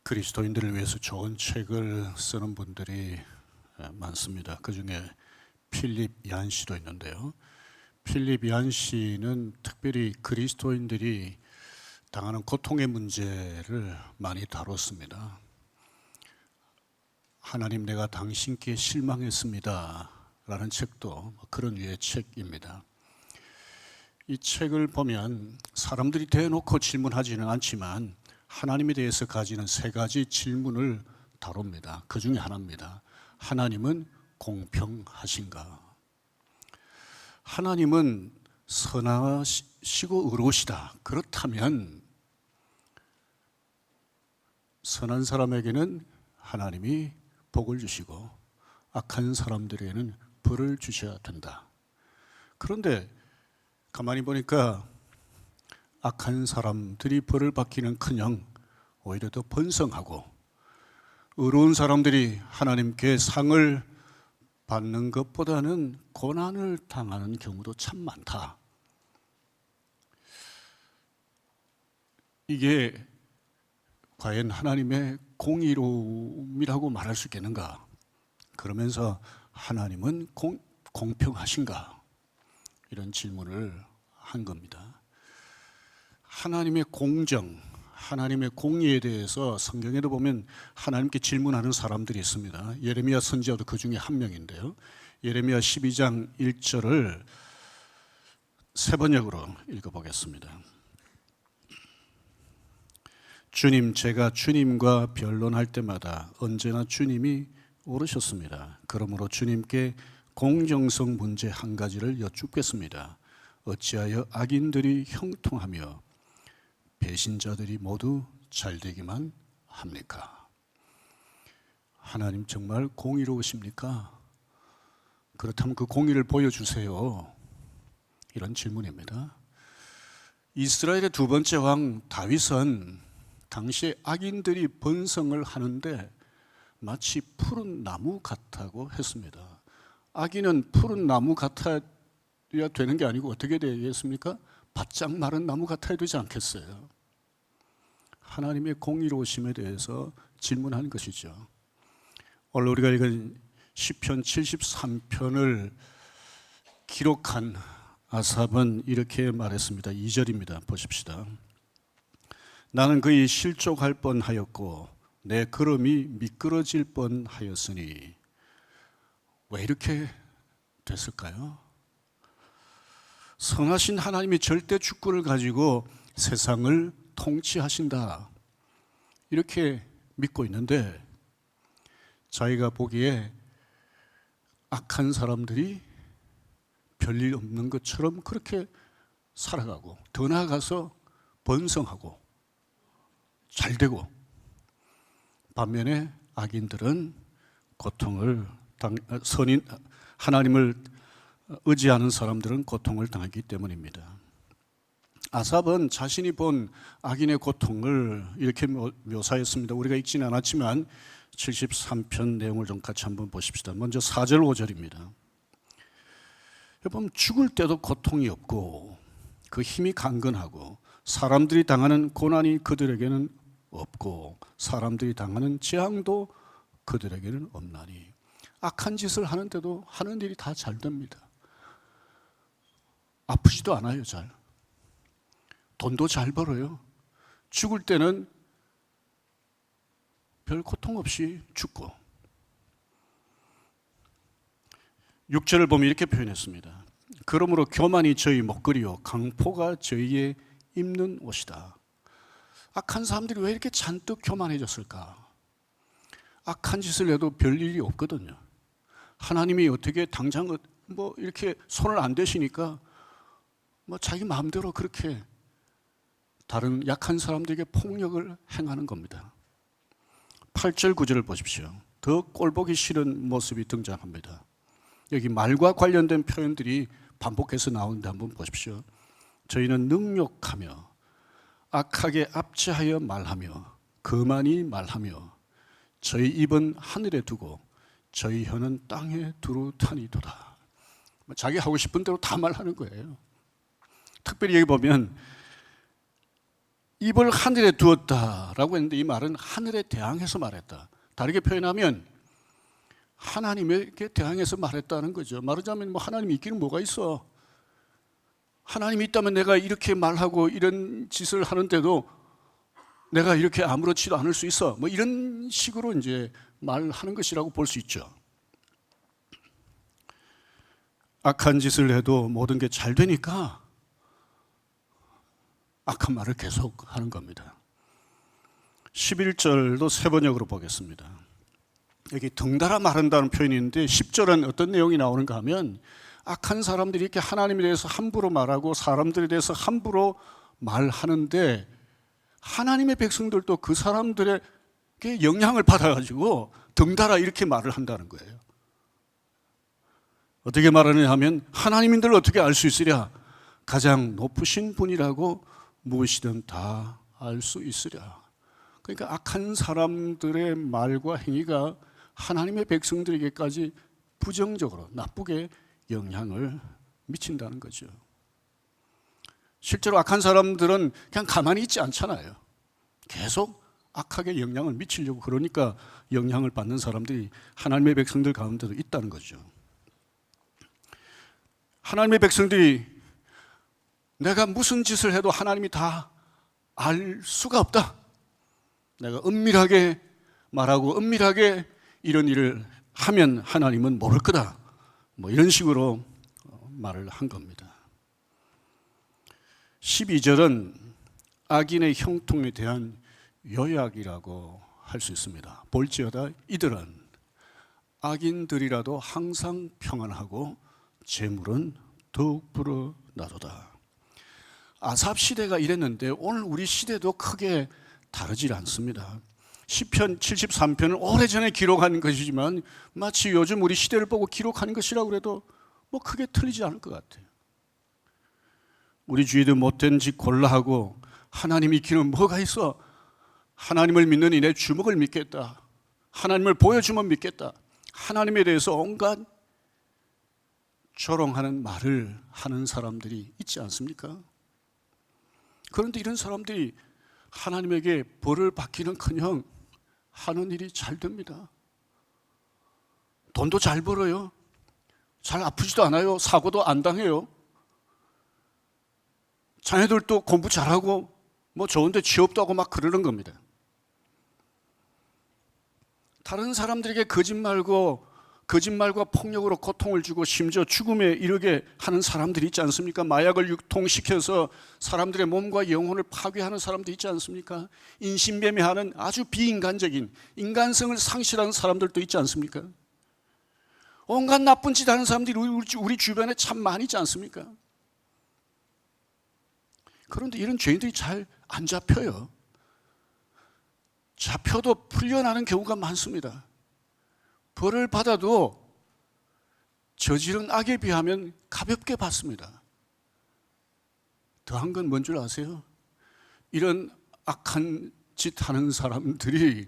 그리스도인들을 위해서 좋은 책을 쓰는 분들이 많습니다. 그 중에 필립 얀 씨도 있는데요. 필립 얀 씨는 특별히 그리스도인들이 당하는 고통의 문제를 많이 다뤘습니다. 하나님, 내가 당신께 실망했습니다 라는 책도 그런 류의 책입니다. 이 책을 보면 사람들이 대놓고 질문하지는 않지만 하나님에 대해서 가지는 세 가지 질문을 다룹니다. 그 중에 하나입니다. 하나님은 공평하신가? 하나님은 선하시고 의로우시다. 그렇다면 선한 사람에게는 하나님이 복을 주시고 악한 사람들에게는 벌을 주셔야 된다. 그런데 가만히 보니까 악한 사람들이 벌을 받기는커녕 오히려 더 번성하고 의로운 사람들이 하나님께 상을 받는 것보다는 고난을 당하는 경우도 참 많다. 이게 과연 하나님의 공의로움이라고 말할 수 있겠는가? 그러면서 하나님은 공평하신가? 이런 질문을 한 겁니다. 하나님의 공정, 하나님의 공의에 대해서 성경에도 보면 하나님께 질문하는 사람들이 있습니다. 예레미야 선지자도 그 중에 한 명인데요. 예레미야 12장 1절을 세 번역으로 읽어보겠습니다. 주님, 제가 주님과 변론할 때마다 언제나 주님이 옳으셨습니다. 그러므로 주님께 공정성 문제 한 가지를 여쭙겠습니다. 어찌하여 악인들이 형통하며 배신자들이 모두 잘되기만 합니까? 하나님 정말 공의로우십니까? 그렇다면 그 공의를 보여주세요. 이런 질문입니다. 이스라엘의 두 번째 왕 다윗은 당시에 악인들이 번성을 하는데 마치 푸른 나무 같다고 했습니다. 악인은 푸른 나무 같아야 되는 게 아니고 어떻게 되겠습니까? 바짝 마른 나무 같아야 되지 않겠어요? 하나님의 공의로우심에 대해서 질문하는 것이죠. 오늘 우리가 읽은 시편 73편을 기록한 아삽은 이렇게 말했습니다. 2절입니다. 보십시다. 나는 그의 실족할 뻔하였고 내 걸음이 미끄러질 뻔하였으니. 왜 이렇게 됐을까요? 선하신 하나님이 절대 주권을 가지고 세상을 통치하신다, 이렇게 믿고 있는데 자기가 보기에 악한 사람들이 별일 없는 것처럼 그렇게 살아가고 더 나아가서 번성하고 잘되고, 반면에 악인들은 고통을 하나님을 의지하는 사람들은 고통을 당하기 때문입니다. 아삽은 자신이 본 악인의 고통을 이렇게 묘사했습니다. 우리가 읽지는 않았지만 73편 내용을 좀 같이 한번 보십시다. 먼저 4절 5절입니다. 여러분, 죽을 때도 고통이 없고 그 힘이 강건하고 사람들이 당하는 고난이 그들에게는 없고 사람들이 당하는 재앙도 그들에게는 없나니. 악한 짓을 하는데도 하는 일이 다 잘 됩니다. 아프지도 않아요. 잘. 돈도 잘 벌어요. 죽을 때는 별 고통 없이 죽고. 6절을 보면 이렇게 표현했습니다. 그러므로 교만이 저희 목걸이요 강포가 저희의 입는 옷이다. 악한 사람들이 왜 이렇게 잔뜩 교만해졌을까? 악한 짓을 해도 별 일이 없거든요. 하나님이 어떻게 당장 이렇게 손을 안 대시니까 자기 마음대로 그렇게 다른 약한 사람들에게 폭력을 행하는 겁니다. 8절 9절을 보십시오. 더 꼴보기 싫은 모습이 등장합니다. 여기 말과 관련된 표현들이 반복해서 나오는데 한번 보십시오. 저희는 능욕하며 악하게 압제하여 말하며 거만히 말하며 저희 입은 하늘에 두고 저희 혀는 땅에 두루 타니도다. 자기 하고 싶은 대로 다 말하는 거예요. 특별히 여기 보면 입을 하늘에 두었다라고 했는데 이 말은 하늘에 대항해서 말했다. 다르게 표현하면 하나님에게 대항해서 말했다는 거죠. 말하자면 뭐 하나님이 있기는 뭐가 있어. 하나님이 있다면 내가 이렇게 말하고 이런 짓을 하는데도 내가 이렇게 아무렇지도 않을 수 있어. 뭐 이런 식으로 이제 말하는 것이라고 볼 수 있죠. 악한 짓을 해도 모든 게 잘 되니까 악한 말을 계속 하는 겁니다. 11절도 세 번역으로 보겠습니다. 여기 덩달아 말한다는 표현이 있는데 10절은 어떤 내용이 나오는가 하면 악한 사람들이 이렇게 하나님에 대해서 함부로 말하고 사람들에 대해서 함부로 말하는데 하나님의 백성들도 그 사람들에게 영향을 받아가지고 덩달아 이렇게 말을 한다는 거예요. 어떻게 말하느냐 하면 하나님인들 어떻게 알 수 있으랴? 가장 높으신 분이라고 무엇이든 다 알 수 있으랴. 그러니까 악한 사람들의 말과 행위가 하나님의 백성들에게까지 부정적으로 나쁘게 영향을 미친다는 거죠. 실제로 악한 사람들은 그냥 가만히 있지 않잖아요. 계속 악하게 영향을 미치려고 그러니까 영향을 받는 사람들이 하나님의 백성들 가운데도 있다는 거죠. 하나님의 백성들이 내가 무슨 짓을 해도 하나님이 다 알 수가 없다. 내가 은밀하게 말하고 은밀하게 이런 일을 하면 하나님은 모를 거다. 뭐 이런 식으로 말을 한 겁니다. 12절은 악인의 형통에 대한 요약이라고 할 수 있습니다. 볼지어다 이들은 악인들이라도 항상 평안하고 재물은 더욱 불어나도다. 아삽 시대가 이랬는데 오늘 우리 시대도 크게 다르질 않습니다. 시편 73편은 오래전에 기록한 것이지만 마치 요즘 우리 시대를 보고 기록한 것이라고 해도 뭐 크게 틀리지 않을 것 같아요. 우리 주위도 못된 짓 골라 하고 하나님 있기는 뭐가 있어? 하나님을 믿는 내 주먹을 믿겠다. 하나님을 보여주면 믿겠다. 하나님에 대해서 온갖 조롱하는 말을 하는 사람들이 있지 않습니까? 그런데 이런 사람들이 하나님에게 벌을 받기는커녕 하는 일이 잘 됩니다. 돈도 잘 벌어요. 잘 아프지도 않아요. 사고도 안 당해요. 자녀들도 공부 잘하고 뭐 좋은데 취업도 하고 막 그러는 겁니다. 다른 사람들에게 거짓말과 폭력으로 고통을 주고 심지어 죽음에 이르게 하는 사람들이 있지 않습니까? 마약을 유통시켜서 사람들의 몸과 영혼을 파괴하는 사람들이 있지 않습니까? 인신매매하는 아주 비인간적인 인간성을 상실하는 사람들도 있지 않습니까? 온갖 나쁜 짓 하는 사람들이 우리 주변에 참 많이 있지 않습니까? 그런데 이런 죄인들이 잘 안 잡혀요. 잡혀도 풀려나는 경우가 많습니다. 벌을 받아도 저지른 악에 비하면 가볍게 받습니다. 더한 건 뭔 줄 아세요? 이런 악한 짓 하는 사람들이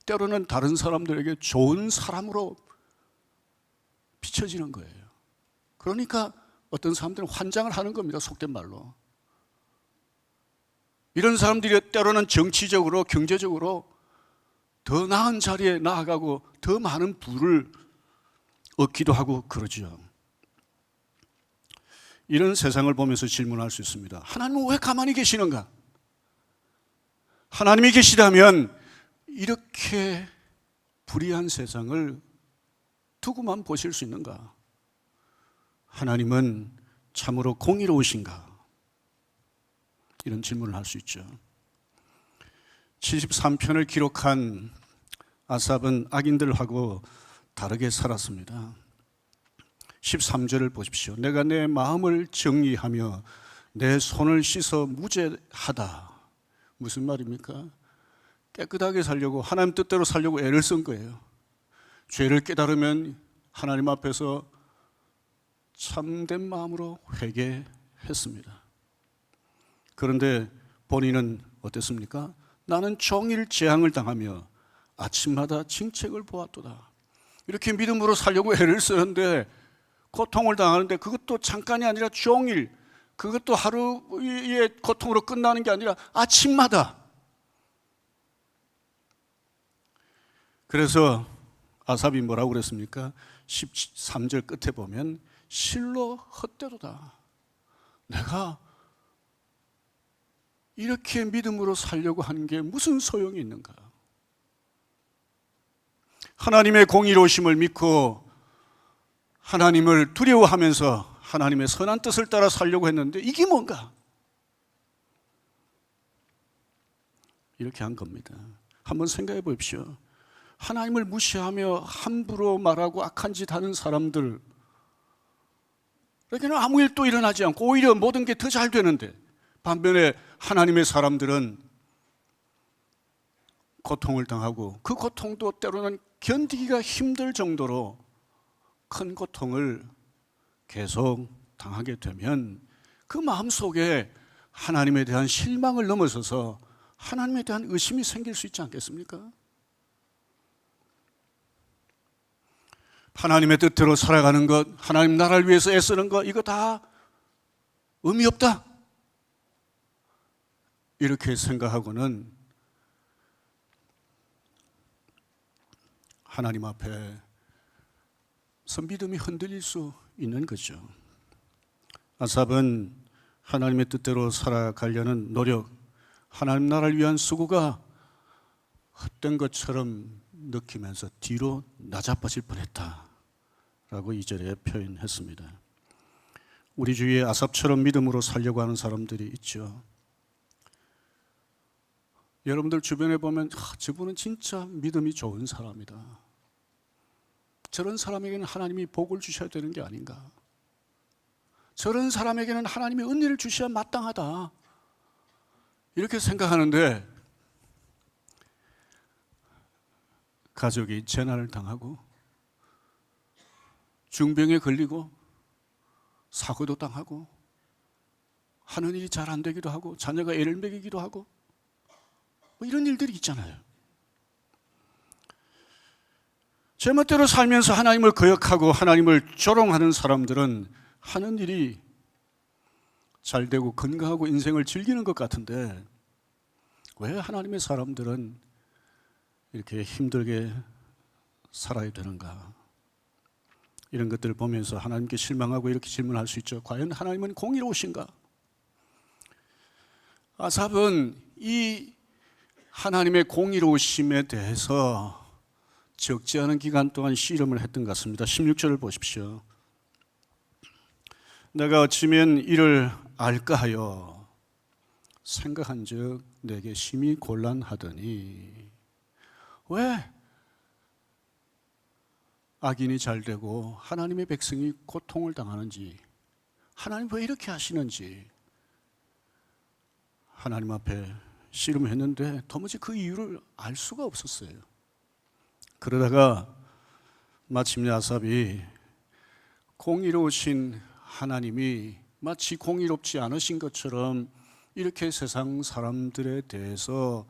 때로는 다른 사람들에게 좋은 사람으로 비춰지는 거예요. 그러니까 어떤 사람들은 환장을 하는 겁니다. 속된 말로. 이런 사람들이 때로는 정치적으로 경제적으로 더 나은 자리에 나아가고 더 많은 부를 얻기도 하고 그러죠. 이런 세상을 보면서 질문할 수 있습니다. 하나님은 왜 가만히 계시는가? 하나님이 계시다면 이렇게 불의한 세상을 두고만 보실 수 있는가? 하나님은 참으로 공의로우신가? 이런 질문을 할 수 있죠. 73편을 기록한 아삽은 악인들하고 다르게 살았습니다. 13절을 보십시오. 내가 내 마음을 정리하며 내 손을 씻어 무죄하다. 무슨 말입니까? 깨끗하게 살려고 하나님 뜻대로 살려고 애를 쓴 거예요. 죄를 깨달으면 하나님 앞에서 참된 마음으로 회개했습니다. 그런데 본인은 어땠습니까? 나는 종일 재앙을 당하며 아침마다 징책을 보았도다. 이렇게 믿음으로 살려고 애를 쓰는데 고통을 당하는데 그것도 잠깐이 아니라 종일 그것도 하루의 고통으로 끝나는 게 아니라 아침마다. 그래서 아삽이 뭐라고 그랬습니까? 13절 끝에 보면 실로 헛되도다. 내가 이렇게 믿음으로 살려고 하는 게 무슨 소용이 있는가? 하나님의 공의로우심을 믿고 하나님을 두려워하면서 하나님의 선한 뜻을 따라 살려고 했는데 이게 뭔가? 이렇게 한 겁니다. 한번 생각해 보십시오. 하나님을 무시하며 함부로 말하고 악한 짓 하는 사람들, 그러니까 아무 일도 일어나지 않고 오히려 모든 게 더 잘 되는데, 반면에 하나님의 사람들은 고통을 당하고 그 고통도 때로는 견디기가 힘들 정도로 큰 고통을 계속 당하게 되면 그 마음속에 하나님에 대한 실망을 넘어서서 하나님에 대한 의심이 생길 수 있지 않겠습니까? 하나님의 뜻대로 살아가는 것, 하나님 나라를 위해서 애쓰는 것, 이거 다 의미 없다, 이렇게 생각하고는 하나님 앞에서 믿음이 흔들릴 수 있는 거죠. 아삽은 하나님의 뜻대로 살아가려는 노력, 하나님 나라를 위한 수고가 헛된 것처럼 느끼면서 뒤로 나자빠질 뻔했다라고 2절에 표현했습니다. 우리 주위에 아삽처럼 믿음으로 살려고 하는 사람들이 있죠. 여러분들 주변에 보면 저분은 진짜 믿음이 좋은 사람이다, 저런 사람에게는 하나님이 복을 주셔야 되는 게 아닌가, 저런 사람에게는 하나님이 은혜를 주셔야 마땅하다, 이렇게 생각하는데 가족이 재난을 당하고 중병에 걸리고 사고도 당하고 하는 일이 잘 안 되기도 하고 자녀가 애를 먹이기도 하고 뭐 이런 일들이 있잖아요. 제멋대로 살면서 하나님을 거역하고 하나님을 조롱하는 사람들은 하는 일이 잘 되고 건강하고 인생을 즐기는 것 같은데 왜 하나님의 사람들은 이렇게 힘들게 살아야 되는가? 이런 것들을 보면서 하나님께 실망하고 이렇게 질문할 수 있죠. 과연 하나님은 공의로우신가? 아삽은 이 하나님의 공의로우심에 대해서 적지 않은 기간 동안 씨름을 했던 것 같습니다. 16절을 보십시오. 내가 어찌면 이를 알까 하여 생각한 즉 내게 심히 곤란하더니, 왜 악인이 잘 되고 하나님의 백성이 고통을 당하는지, 하나님 왜 이렇게 하시는지 하나님 앞에 씨름했는데 도무지 그 이유를 알 수가 없었어요. 그러다가 마침내 아삽이 공의로우신 하나님이 마치 공의롭지 않으신 것처럼 이렇게 세상 사람들에 대해서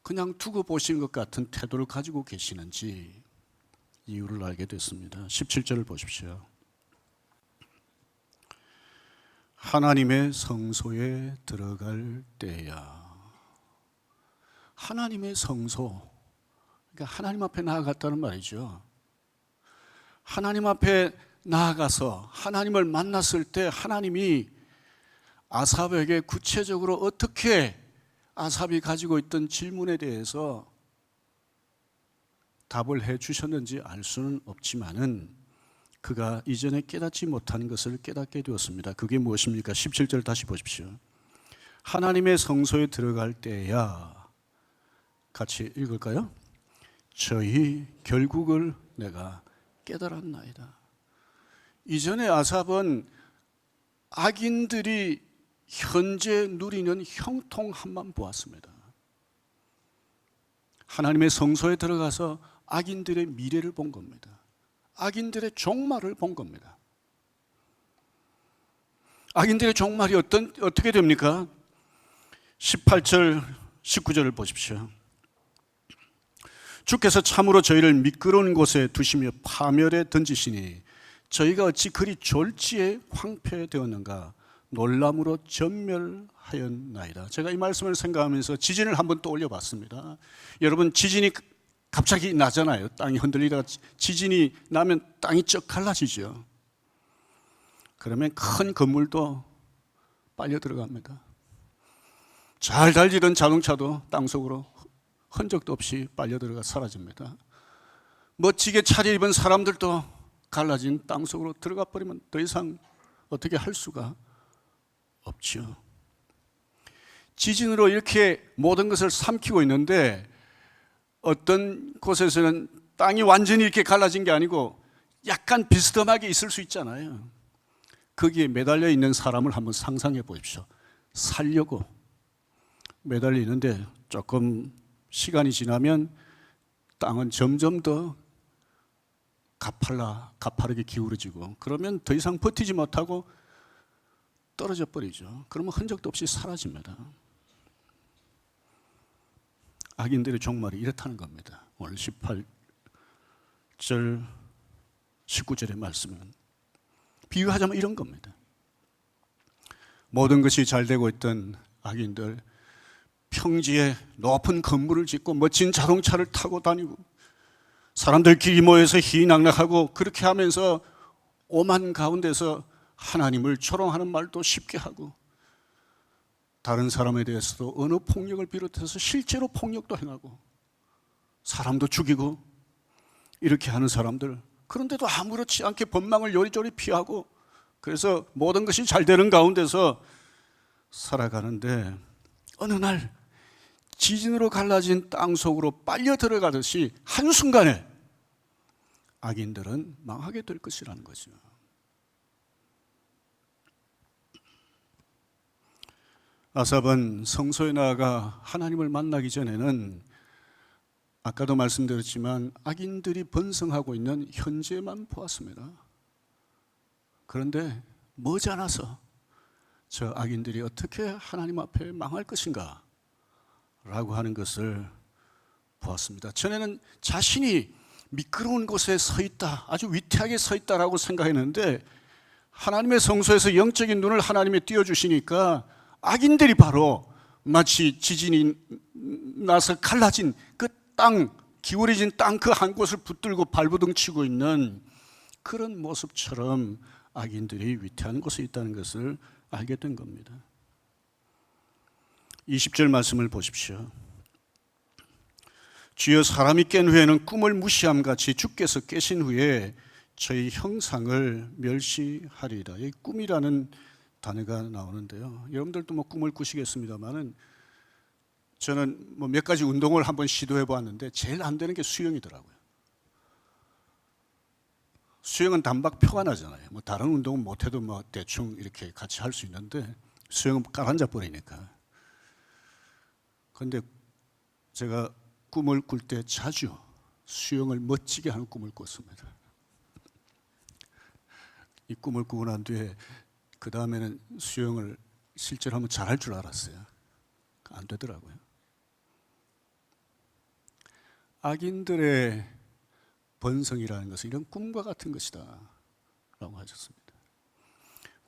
그냥 두고 보시는 것 같은 태도를 가지고 계시는지 이유를 알게 됐습니다. 17절을 보십시오. 하나님의 성소에 들어갈 때야. 하나님의 성소, 그러니까 하나님 앞에 나아갔다는 말이죠. 하나님 앞에 나아가서 하나님을 만났을 때 하나님이 아삽에게 구체적으로 어떻게 아삽이 가지고 있던 질문에 대해서 답을 해 주셨는지 알 수는 없지만은 그가 이전에 깨닫지 못한 것을 깨닫게 되었습니다. 그게 무엇입니까? 17절 다시 보십시오. 하나님의 성소에 들어갈 때야, 같이 읽을까요? 저희 결국을 내가 깨달았나이다. 이전에 아삽은 악인들이 현재 누리는 형통함만 보았습니다. 하나님의 성소에 들어가서 악인들의 미래를 본 겁니다. 악인들의 종말을 본 겁니다. 악인들의 종말이 어떻게 됩니까? 18절, 19절을 보십시오. 주께서 참으로 저희를 미끄러운 곳에 두시며 파멸에 던지시니 저희가 어찌 그리 졸지에 황폐되었는가? 놀람으로 전멸하였나이다. 제가 이 말씀을 생각하면서 지진을 한번 떠올려 봤습니다. 여러분, 지진이 갑자기 나잖아요. 땅이 흔들리다가 지진이 나면 땅이 쩍 갈라지죠. 그러면 큰 건물도 빨려 들어갑니다. 잘 달리던 자동차도 땅속으로 흔적도 없이 빨려 들어가 사라집니다. 멋지게 차려입은 사람들도 갈라진 땅속으로 들어가 버리면 더 이상 어떻게 할 수가 없죠. 지진으로 이렇게 모든 것을 삼키고 있는데 어떤 곳에서는 땅이 완전히 이렇게 갈라진 게 아니고 약간 비스듬하게 있을 수 있잖아요. 거기에 매달려 있는 사람을 한번 상상해 보십시오. 살려고 매달려 있는데 조금 시간이 지나면 땅은 점점 더 가파르게 기울어지고, 그러면 더 이상 버티지 못하고 떨어져 버리죠. 그러면 흔적도 없이 사라집니다. 악인들의 종말이 이렇다는 겁니다. 오늘 18절 19절의 말씀은 비유하자면 이런 겁니다. 모든 것이 잘 되고 있던 악인들, 평지에 높은 건물을 짓고 멋진 자동차를 타고 다니고 사람들끼리 모여서 희낙락하고 그렇게 하면서 오만 가운데서 하나님을 조롱하는 말도 쉽게 하고 다른 사람에 대해서도 언어 폭력을 비롯해서 실제로 폭력도 행하고 사람도 죽이고 이렇게 하는 사람들, 그런데도 아무렇지 않게 법망을 요리조리 피하고 그래서 모든 것이 잘 되는 가운데서 살아가는데 어느 날 지진으로 갈라진 땅 속으로 빨려 들어가듯이 한순간에 악인들은 망하게 될 것이라는 거죠. 아삽은 성소에 나아가 하나님을 만나기 전에는 아까도 말씀드렸지만 악인들이 번성하고 있는 현재만 보았습니다. 그런데 머지않아서 저 악인들이 어떻게 하나님 앞에 망할 것인가 라고 하는 것을 보았습니다. 전에는 자신이 미끄러운 곳에 서 있다, 아주 위태하게 서 있다라고 생각했는데 하나님의 성소에서 영적인 눈을 하나님이 띄워주시니까 악인들이 바로 마치 지진이 나서 갈라진 그 땅, 기울어진 땅 그 한 곳을 붙들고 발버둥 치고 있는 그런 모습처럼 악인들이 위태한 곳에 있다는 것을 알게 된 겁니다. 20절 말씀을 보십시오. 주여, 사람이 깬 후에는 꿈을 무시함같이 주께서 깨신 후에 저희 형상을 멸시하리라. 여기 꿈이라는 단어가 나오는데요. 여러분들도 뭐 꿈을 꾸시겠습니다만은 저는 뭐 몇 가지 운동을 한번 시도해 보았는데 제일 안 되는 게 수영이더라고요. 수영은 단박 표가 나잖아요. 뭐 다른 운동은 못해도 뭐 대충 이렇게 같이 할 수 있는데 수영은 깔아앉아 버리니까. 그런데 제가 꿈을 꿀 때 자주 수영을 멋지게 하는 꿈을 꿨습니다. 이 꿈을 꾸고 난 뒤에 그 다음에는 수영을 실제로 하면 잘할 줄 알았어요. 안 되더라고요. 악인들의 번성이라는 것은 이런 꿈과 같은 것이다 라고 하셨습니다.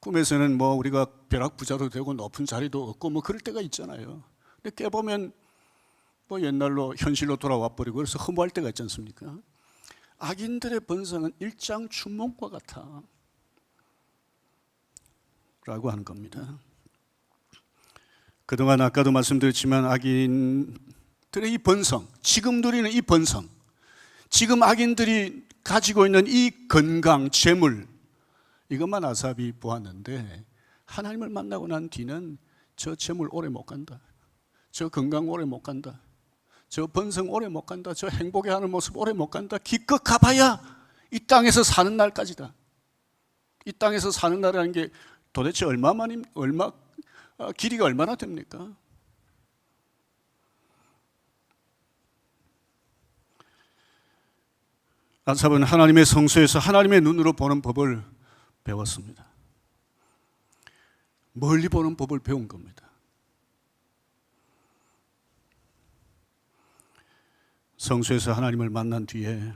꿈에서는 뭐 우리가 벼락부자도 되고 높은 자리도 얻고 뭐 그럴 때가 있잖아요. 근데 깨보면 뭐 옛날로 현실로 돌아와 버리고 그래서 허무할 때가 있지 않습니까? 악인들의 번성은 일장춘몽과 같아 라고 하는 겁니다. 그동안 아까도 말씀드렸지만 악인들의 이 번성, 지금 누리는 이 번성, 지금 악인들이 가지고 있는 이 건강, 재물, 이것만 아삽이 보았는데 하나님을 만나고 난 뒤는 저 재물 오래 못 간다, 저 건강 오래 못 간다, 저 번성 오래 못 간다, 저 행복해하는 모습 오래 못 간다. 기껏 가봐야 이 땅에서 사는 날까지다. 이 땅에서 사는 날이라는 게 도대체 길이가 얼마나 됩니까? 아삽은 하나님의 성소에서 하나님의 눈으로 보는 법을 배웠습니다. 멀리 보는 법을 배운 겁니다. 성소에서 하나님을 만난 뒤에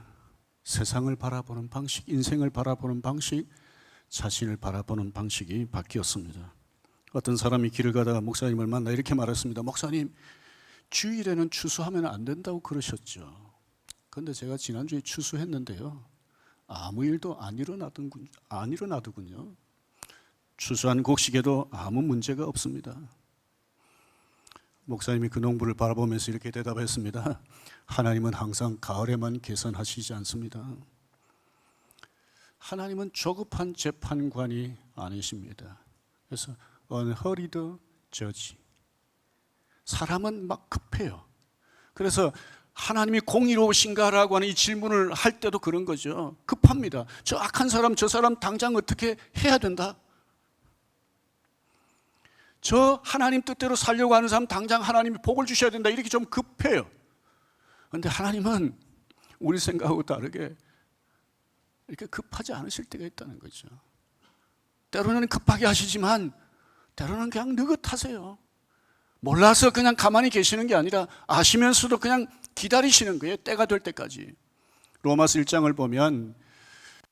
세상을 바라보는 방식, 인생을 바라보는 방식, 자신을 바라보는 방식이 바뀌었습니다. 어떤 사람이 길을 가다가 목사님을 만나 이렇게 말했습니다. 목사님, 주일에는 추수하면 안 된다고 그러셨죠. 그런데 제가 지난주에 추수했는데요, 아무 일도 안 일어나더군요. 추수한 곡식에도 아무 문제가 없습니다. 목사님이 그 농부를 바라보면서 이렇게 대답했습니다. 하나님은 항상 가을에만 계산하시지 않습니다. 하나님은 조급한 재판관이 아니십니다. 그래서 unhurried judge. 사람은 막 급해요. 그래서 하나님이 공의로우신가라고 하는 이 질문을 할 때도 그런 거죠. 급합니다. 저 악한 사람, 저 사람 당장 어떻게 해야 된다. 저 하나님 뜻대로 살려고 하는 사람 당장 하나님이 복을 주셔야 된다. 이렇게 좀 급해요. 그런데 하나님은 우리 생각하고 다르게 이렇게 급하지 않으실 때가 있다는 거죠. 때로는 급하게 하시지만 때로는 그냥 느긋하세요. 몰라서 그냥 가만히 계시는 게 아니라 아시면서도 그냥 기다리시는 거예요. 때가 될 때까지. 로마서 1장을 보면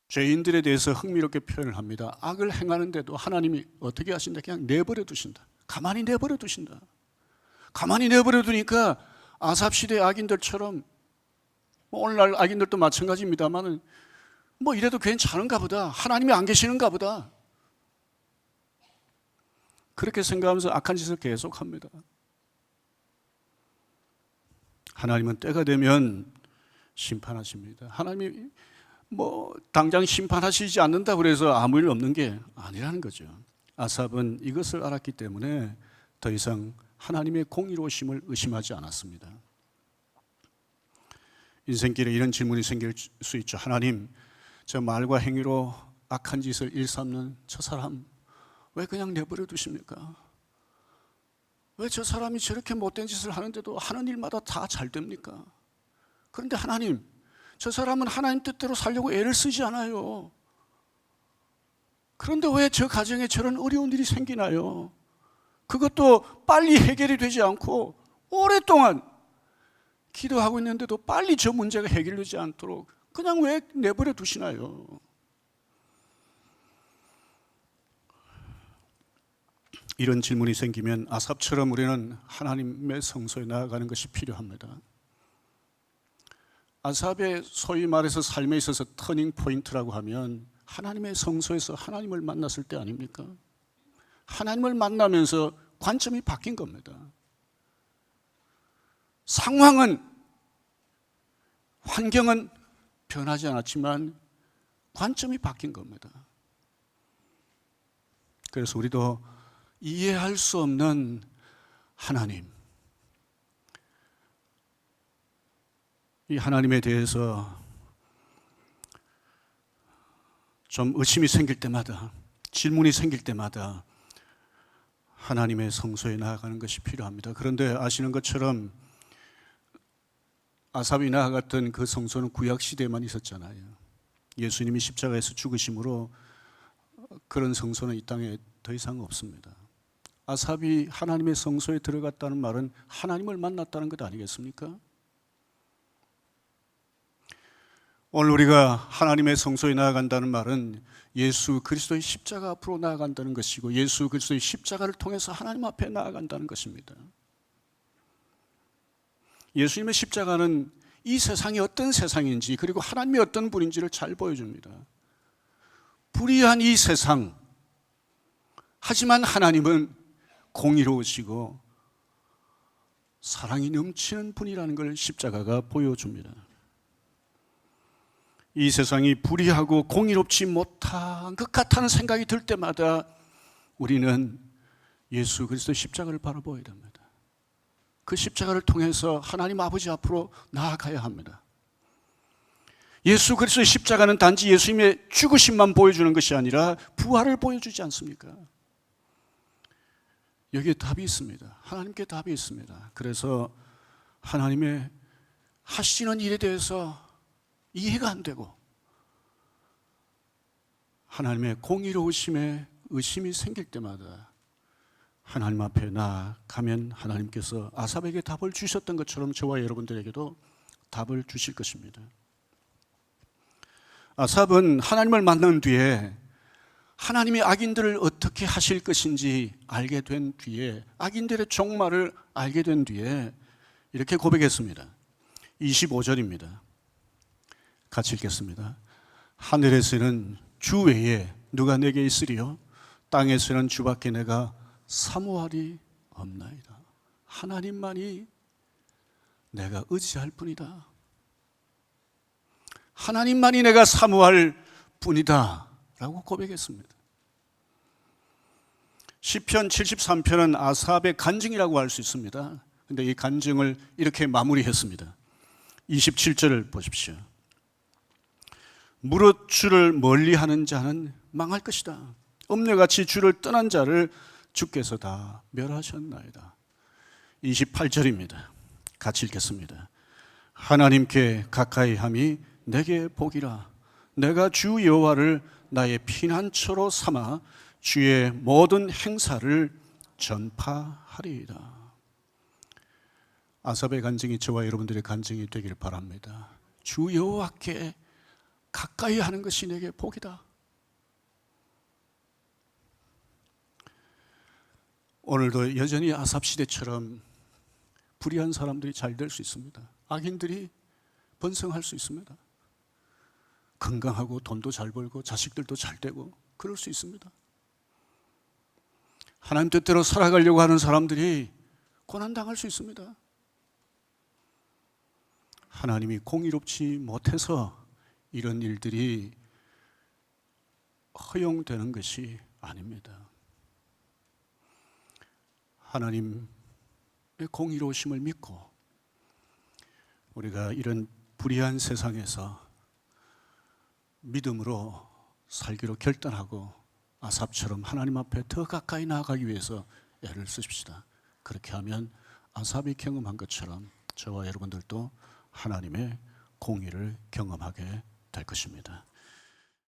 죄인들에 대해서 흥미롭게 표현을 합니다. 악을 행하는데도 하나님이 어떻게 하신다? 그냥 내버려 두신다. 가만히 내버려 두신다. 가만히 내버려 두니까 아삽시대 악인들처럼, 오늘날 악인들도 마찬가지입니다만 이래도 괜찮은가 보다. 하나님이 안 계시는가 보다. 그렇게 생각하면서 악한 짓을 계속합니다. 하나님은 때가 되면 심판하십니다. 하나님이 당장 심판하시지 않는다고 그래서 아무 일 없는 게 아니라는 거죠. 아삽은 이것을 알았기 때문에 더 이상 하나님의 공의로우심을 의심하지 않았습니다. 인생길에 이런 질문이 생길 수 있죠. 하나님, 저 말과 행위로 악한 짓을 일삼는 저 사람 왜 그냥 내버려 두십니까? 왜 저 사람이 저렇게 못된 짓을 하는데도 하는 일마다 다 잘 됩니까? 그런데 하나님, 저 사람은 하나님 뜻대로 살려고 애를 쓰지 않아요. 그런데 왜 저 가정에 저런 어려운 일이 생기나요? 그것도 빨리 해결이 되지 않고 오랫동안 기도하고 있는데도 빨리 저 문제가 해결되지 않도록 그냥 왜 내버려 두시나요? 이런 질문이 생기면 아삽처럼 우리는 하나님의 성소에 나아가는 것이 필요합니다. 아삽의 소위 말해서 삶에 있어서 터닝 포인트라고 하면 하나님의 성소에서 하나님을 만났을 때 아닙니까? 하나님을 만나면서 관점이 바뀐 겁니다. 상황은, 환경은 변하지 않았지만 관점이 바뀐 겁니다. 그래서 우리도 이해할 수 없는 하나님, 이 하나님에 대해서 좀 의심이 생길 때마다, 질문이 생길 때마다 하나님의 성소에 나아가는 것이 필요합니다. 그런데 아시는 것처럼 아삽이 나아갔던 그 성소는 구약시대에만 있었잖아요. 예수님이 십자가에서 죽으심으로 그런 성소는 이 땅에 더 이상 없습니다. 아삽이 하나님의 성소에 들어갔다는 말은 하나님을 만났다는 것 아니겠습니까? 오늘 우리가 하나님의 성소에 나아간다는 말은 예수 그리스도의 십자가 앞으로 나아간다는 것이고 예수 그리스도의 십자가를 통해서 하나님 앞에 나아간다는 것입니다. 예수님의 십자가는 이 세상이 어떤 세상인지 그리고 하나님이 어떤 분인지를 잘 보여줍니다. 불의한 이 세상, 하지만 하나님은 공의로우시고 사랑이 넘치는 분이라는 걸 십자가가 보여줍니다. 이 세상이 불의하고 공의롭지 못한 것 같다는 생각이 들 때마다 우리는 예수 그리스도의 십자가를 바라보아야 됩니다. 그 십자가를 통해서 하나님 아버지 앞으로 나아가야 합니다. 예수 그리스도의 십자가는 단지 예수님의 죽으심만 보여주는 것이 아니라 부활을 보여주지 않습니까? 여기에 답이 있습니다. 하나님께 답이 있습니다. 그래서 하나님의 하시는 일에 대해서 이해가 안 되고 하나님의 공의로우심에 의심이 생길 때마다 하나님 앞에 나아가면 하나님께서 아삽에게 답을 주셨던 것처럼 저와 여러분들에게도 답을 주실 것입니다. 아삽은 하나님을 만난 뒤에 하나님이 악인들을 어떻게 하실 것인지 알게 된 뒤에, 악인들의 종말을 알게 된 뒤에 이렇게 고백했습니다. 25절입니다. 같이 읽겠습니다. 하늘에서는 주 외에 누가 내게 있으리요? 땅에서는 주밖에 내가 사모하리 없나이다. 하나님만이 내가 의지할 뿐이다. 하나님만이 내가 사모할 뿐이다 라고 고백했습니다. 시편 73편은 아삽의 간증이라고 할 수 있습니다. 그런데 이 간증을 이렇게 마무리했습니다. 27절을 보십시오. 무릇 주를 멀리하는 자는 망할 것이다. 엄녀같이 주를 떠난 자를 주께서 다 멸하셨나이다. 28절입니다. 같이 읽겠습니다. 하나님께 가까이 함이 내게 복이라. 내가 주 여호와를 나의 피난처로 삼아 주의 모든 행사를 전파하리이다. 아삽의 간증이 저와 여러분들의 간증이 되길 바랍니다. 주 여호와께 가까이 하는 것이 내게 복이다. 오늘도 여전히 아삽 시대처럼 불의한 사람들이 잘 될 수 있습니다. 악인들이 번성할 수 있습니다. 건강하고 돈도 잘 벌고 자식들도 잘 되고 그럴 수 있습니다. 하나님 뜻대로 살아가려고 하는 사람들이 고난당할 수 있습니다. 하나님이 공의롭지 못해서 이런 일들이 허용되는 것이 아닙니다. 하나님의 공의로우심을 믿고 우리가 이런 불의한 세상에서 믿음으로 살기로 결단하고 아삽처럼 하나님 앞에 더 가까이 나아가기 위해서 애를 쓰십시다. 그렇게 하면 아삽이 경험한 것처럼 저와 여러분들도 하나님의 공의를 경험하게 될 것입니다.